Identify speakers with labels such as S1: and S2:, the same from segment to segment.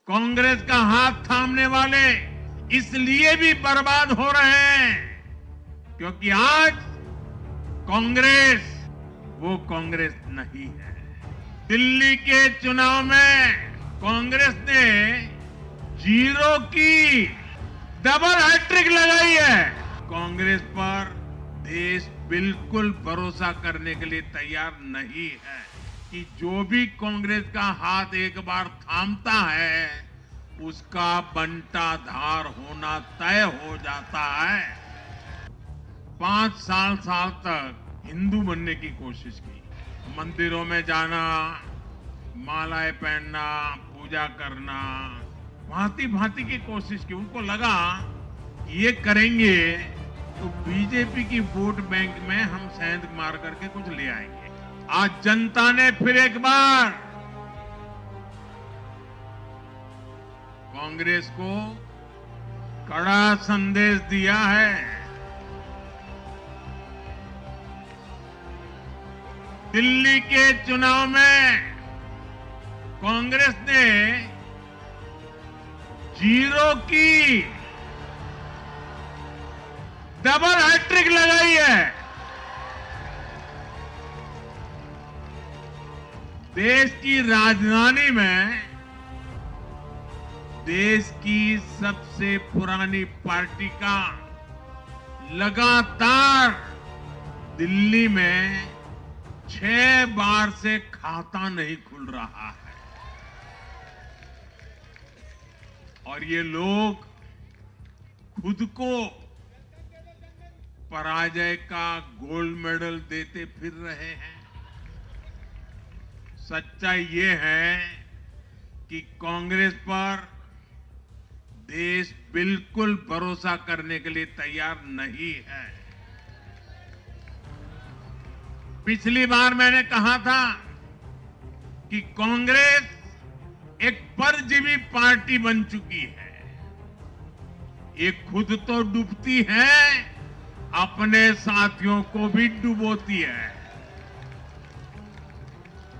S1: कांग्रेस का हाथ थामने वाले इसलिए भी बर्बाद हो रहे हैं क्योंकि आज कांग्रेस वो कांग्रेस नहीं है। दिल्ली के चुनाव में कांग्रेस ने जीरो की डबल हैट्रिक लगाई है। कांग्रेस पर देश बिल्कुल भरोसा करने के लिए तैयार नहीं है कि जो भी कांग्रेस का हाथ एक बार थामता है उसका बंटा धार होना तय हो जाता है। 5 साल तक हिंदू बनने की कोशिश की, मंदिरों में जाना, मालाएं पहनना, पूजा करना, भांति भांति की कोशिश की। उनको लगा ये करेंगे तो बीजेपी की वोट बैंक में हम सेंध मार करके कुछ ले आएंगे। आज जनता ने फिर एक बार कांग्रेस को कड़ा संदेश दिया है। दिल्ली के चुनाव में कांग्रेस ने जीरो की डबल हैट्रिक लगाई है। देश की राजधानी में देश की सबसे पुरानी पार्टी का लगातार दिल्ली में 6 बार से खाता नहीं खुल रहा है और ये लोग खुद को पराजय का गोल्ड मेडल देते फिर रहे हैं। सच्चाई ये है कि कांग्रेस पर देश बिल्कुल भरोसा करने के लिए तैयार नहीं है। पिछली बार मैंने कहा था कि कांग्रेस एक परजीवी पार्टी बन चुकी है। ये खुद तो डूबती है, अपने साथियों को भी डुबोती है।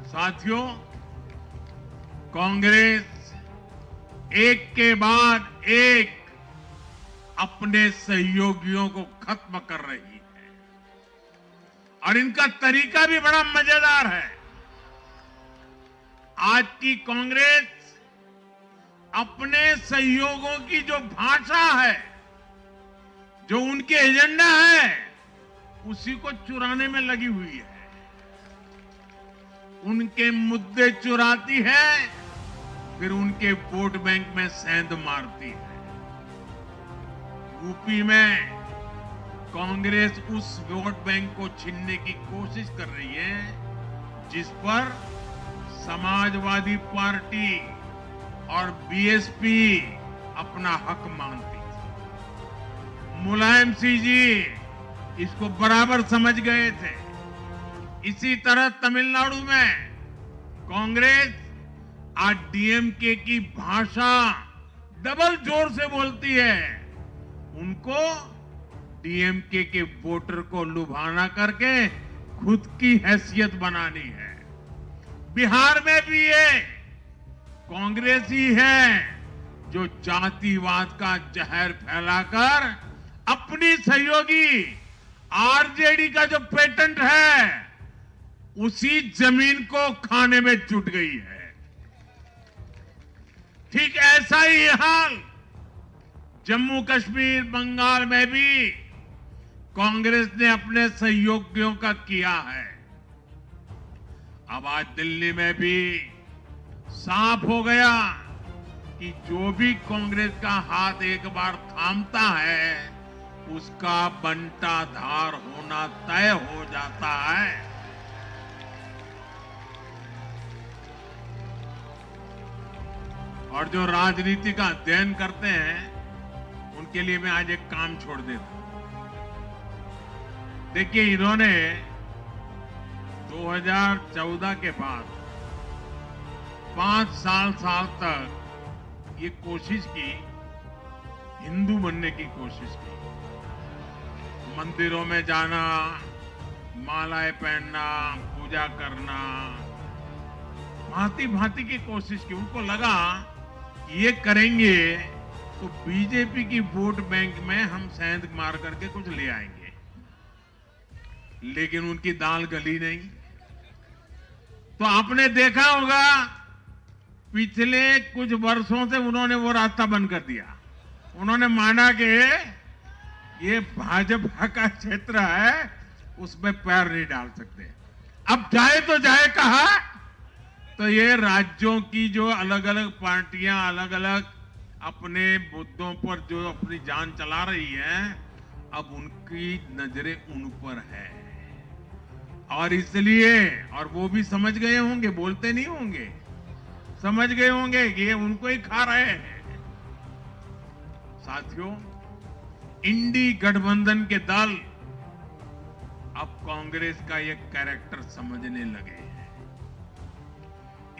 S1: साथियों, कांग्रेस एक के बाद एक अपने सहयोगियों को खत्म कर रही है और इनका तरीका भी बड़ा मजेदार है। आज की कांग्रेस अपने सहयोगियों की जो भाषा है, जो उनके एजेंडा है, उसी को चुराने में लगी हुई है। उनके मुद्दे चुराती है, फिर उनके वोट बैंक में सेंध मारती है। यूपी में कांग्रेस उस वोट बैंक को छीनने की कोशिश कर रही है जिस पर समाजवादी पार्टी और बीएसपी अपना हक मानती थी। मुलायम सिंह जी इसको बराबर समझ गए थे। इसी तरह तमिलनाडु में कांग्रेस आज डीएमके की भाषा डबल जोर से बोलती है। उनको डीएमके के वोटर को लुभाना करके खुद की हैसियत बनानी है। बिहार में भी ये कांग्रेस ही है जो जातिवाद का जहर फैलाकर अपनी सहयोगी आरजेडी का जो पेटेंट है उसी जमीन को खाने में जुट गई है। ठीक ऐसा ही हाल जम्मू कश्मीर, बंगाल में भी कांग्रेस ने अपने सहयोगियों का किया है। अब आज दिल्ली में भी साफ हो गया कि जो भी कांग्रेस का हाथ एक बार थामता है उसका बंटा धार होना तय हो जाता है। और जो राजनीति का अध्ययन करते हैं उनके लिए मैं आज एक काम छोड़ देता हूं। देखिए, इन्होंने 2014 के बाद 5 साल तक ये कोशिश की, हिंदू बनने की कोशिश की। मंदिरों में जाना, मालाएं पहनना, पूजा करना, भांति भांति की कोशिश की। उनको लगा ये करेंगे तो बीजेपी की वोट बैंक में हम सेंध मार करके कुछ ले आएंगे, लेकिन उनकी दाल गली नहीं। तो आपने देखा होगा पिछले कुछ वर्षों से उन्होंने वो रास्ता बंद कर दिया। उन्होंने माना कि ये भाजपा का क्षेत्र है, उसमें पैर नहीं डाल सकते। अब जाए तो जाए कहा, तो ये राज्यों की जो अलग अलग पार्टियां अलग अलग अपने मुद्दों पर जो अपनी जान चला रही हैं, अब उनकी नजरें उन पर है। और इसलिए, और वो भी समझ गए होंगे, बोलते नहीं होंगे, समझ गए होंगे कि ये उनको ही खा रहे हैं। साथियों, इंडी गठबंधन के दल अब कांग्रेस का ये कैरेक्टर समझने लगे हैं।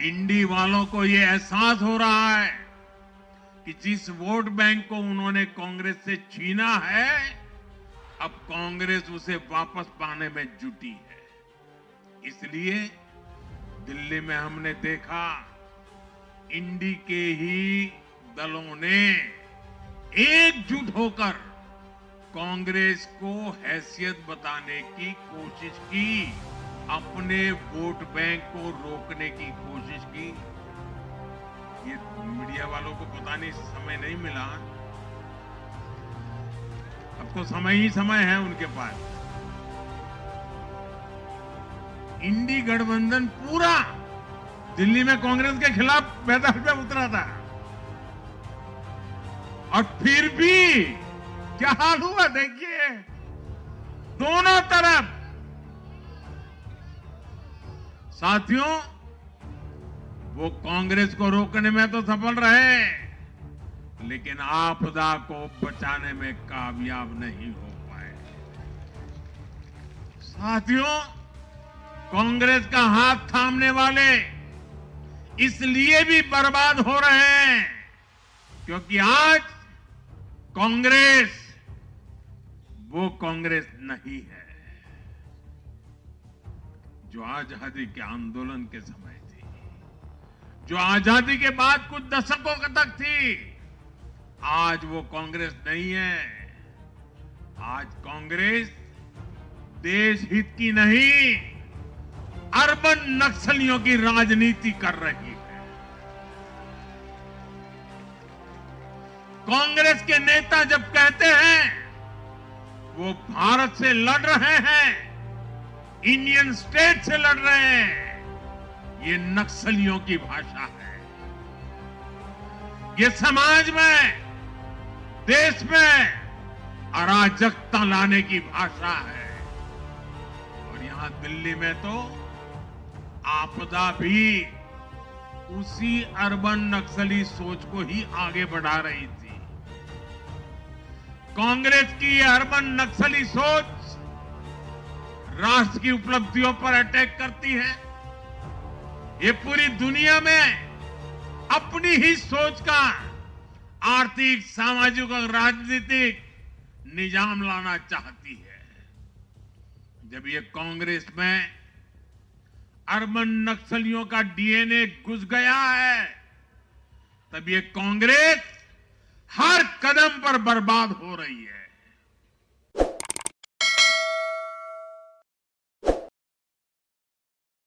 S1: इंडी वालों को ये एहसास हो रहा है कि जिस वोट बैंक को उन्होंने कांग्रेस से छीना है, अब कांग्रेस उसे वापस पाने में जुटी है। इसलिए दिल्ली में हमने देखा इंडी के ही दलों ने एकजुट होकर कांग्रेस को हैसियत बताने की कोशिश की, अपने वोट बैंक को रोकने की कोशिश की। ये मीडिया वालों को पता नहीं समय नहीं मिला, अब तो समय ही समय है उनके पास। इंडी गठबंधन पूरा दिल्ली में कांग्रेस के खिलाफ मैदान में उतरा था, और फिर भी क्या हाल हुआ देखिए, दोनों तरफ। साथियों, वो कांग्रेस को रोकने में तो सफल रहे, लेकिन आपदा को बचाने में कामयाब नहीं हो पाए। साथियों, कांग्रेस का हाथ थामने वाले इसलिए भी बर्बाद हो रहे हैं क्योंकि आज कांग्रेस वो कांग्रेस नहीं है जो आजादी के आंदोलन के समय थी, जो आजादी के बाद कुछ दशकों तक थी। आज वो कांग्रेस नहीं है। आज कांग्रेस देश हित की नहीं, अर्बन नक्सलियों की राजनीति कर रही है। कांग्रेस के नेता जब कहते हैं वो भारत से लड़ रहे हैं, इंडियन स्टेट से लड़ रहे हैं, ये नक्सलियों की भाषा है। ये समाज में, देश में अराजकता लाने की भाषा है। और यहां दिल्ली में तो आपदा भी उसी अर्बन नक्सली सोच को ही आगे बढ़ा रही थी। कांग्रेस की यह अर्बन नक्सली सोच राष्ट्र की उपलब्धियों पर अटैक करती है। ये पूरी दुनिया में अपनी ही सोच का आर्थिक, सामाजिक और राजनीतिक निजाम लाना चाहती है। जब ये कांग्रेस में अर्बन नक्सलियों का डीएनए घुस गया है, तब ये कांग्रेस हर कदम पर बर्बाद हो रही है।